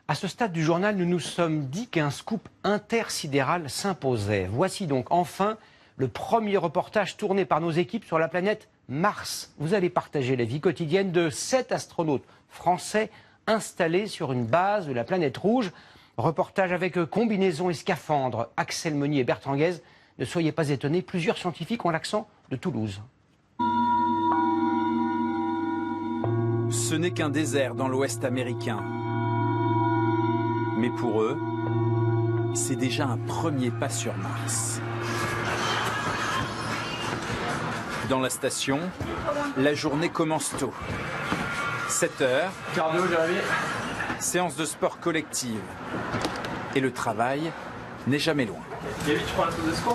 À ce stade du journal, nous nous sommes dit qu'un scoop intersidéral s'imposait. Voici donc enfin le premier reportage tourné par nos équipes sur la planète Mars. Vous allez partager la vie quotidienne de 7 astronautes français installés sur une base de la planète Rouge. Reportage avec combinaison et scaphandre. Axel Meunier et Bertrand Guez. Ne soyez pas étonnés, plusieurs scientifiques ont l'accent de Toulouse. Ce n'est qu'un désert dans l'Ouest américain. Mais pour eux, c'est déjà un premier pas sur Mars. Dans la station, la journée commence tôt. 7 heures, cardio, Jérémy. Séance de sport collective. Et le travail n'est jamais loin.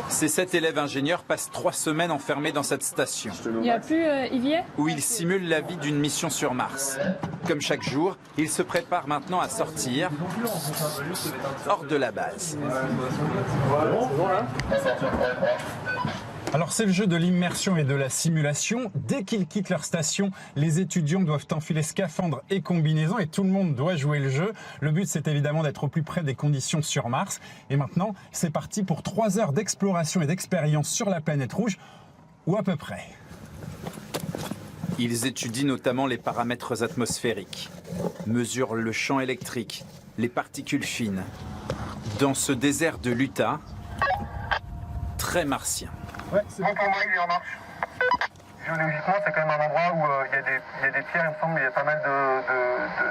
Ces 7 élèves ingénieurs passent 3 semaines enfermés dans cette station. Il n'y a plus Yvier où ils simulent la vie d'une mission sur Mars. Comme chaque jour, ils se préparent maintenant à sortir hors de la base. Alors c'est le jeu de l'immersion et de la simulation. Dès qu'ils quittent leur station, les étudiants doivent enfiler scaphandres et combinaisons et tout le monde doit jouer le jeu. Le but c'est évidemment d'être au plus près des conditions sur Mars. Et maintenant, c'est parti pour 3 heures d'exploration et d'expérience sur la planète Rouge, ou à peu près. Ils étudient notamment les paramètres atmosphériques, mesurent le champ électrique, les particules fines. Dans ce désert de l'Utah, très martien. Ouais, c'est bon pour moi, il est en marche. Géologiquement, c'est quand même un endroit où il y a des pierres, il me semble, il y a pas mal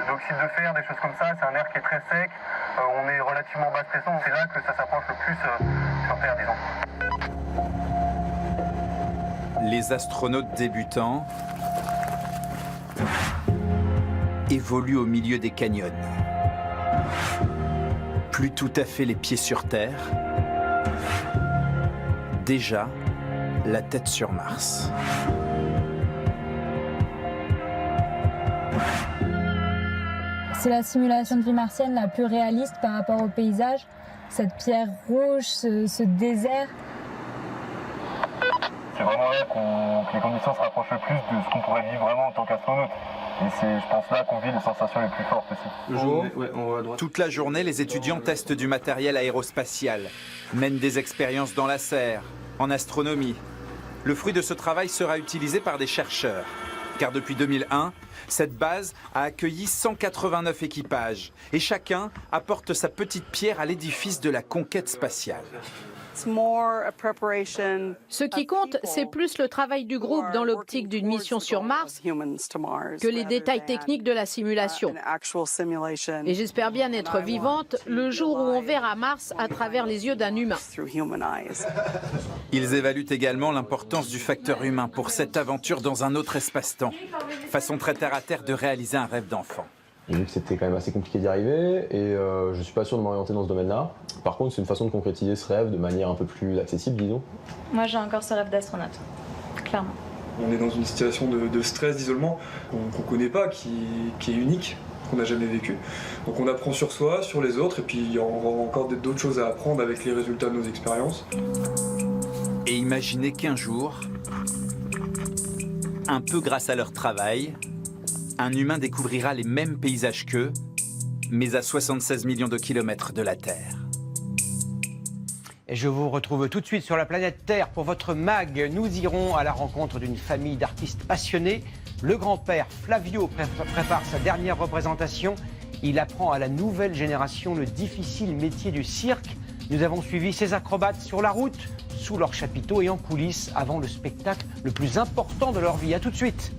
d'oxyde de fer, des choses comme ça. C'est un air qui est très sec. On est relativement bas stressant. C'est là que ça s'approche le plus sur Terre, disons. Les astronautes débutants évoluent au milieu des canyons. Plus tout à fait les pieds sur Terre. Déjà, la tête sur Mars. C'est la simulation de vie martienne la plus réaliste par rapport au paysage. Cette pierre rouge, ce désert. C'est vraiment là que les conditions se rapprochent le plus de ce qu'on pourrait vivre vraiment en tant qu'astronaute. Et c'est, je pense, là qu'on vit les sensations les plus fortes aussi. Toute la journée, les étudiants testent du matériel aérospatial, mènent des expériences dans la serre, en astronomie. Le fruit de ce travail sera utilisé par des chercheurs. Car depuis 2001, cette base a accueilli 189 équipages. Et chacun apporte sa petite pierre à l'édifice de la conquête spatiale. Ce qui compte, c'est plus le travail du groupe dans l'optique d'une mission sur Mars que les détails techniques de la simulation. Et j'espère bien être vivante le jour où on verra Mars à travers les yeux d'un humain. Ils évaluent également l'importance du facteur humain pour cette aventure dans un autre espace-temps. Façon très terre-à-terre de réaliser un rêve d'enfant. J'ai vu que c'était quand même assez compliqué d'y arriver et je ne suis pas sûr de m'orienter dans ce domaine-là. Par contre, c'est une façon de concrétiser ce rêve de manière un peu plus accessible, disons. Moi, j'ai encore ce rêve d'astronaute, clairement. On est dans une situation de stress, d'isolement qu'on ne connaît pas, qui est unique, qu'on n'a jamais vécu. Donc on apprend sur soi, sur les autres, et puis on aura encore d'autres choses à apprendre avec les résultats de nos expériences. Et imaginez qu'un jour, un peu grâce à leur travail, un humain découvrira les mêmes paysages qu'eux, mais à 76 millions de kilomètres de la Terre. Et je vous retrouve tout de suite sur la planète Terre pour votre mag. Nous irons à la rencontre d'une famille d'artistes passionnés. Le grand-père Flavio prépare sa dernière représentation. Il apprend à la nouvelle génération le difficile métier du cirque. Nous avons suivi ces acrobates sur la route, sous leur chapiteau et en coulisses avant le spectacle le plus important de leur vie. À tout de suite.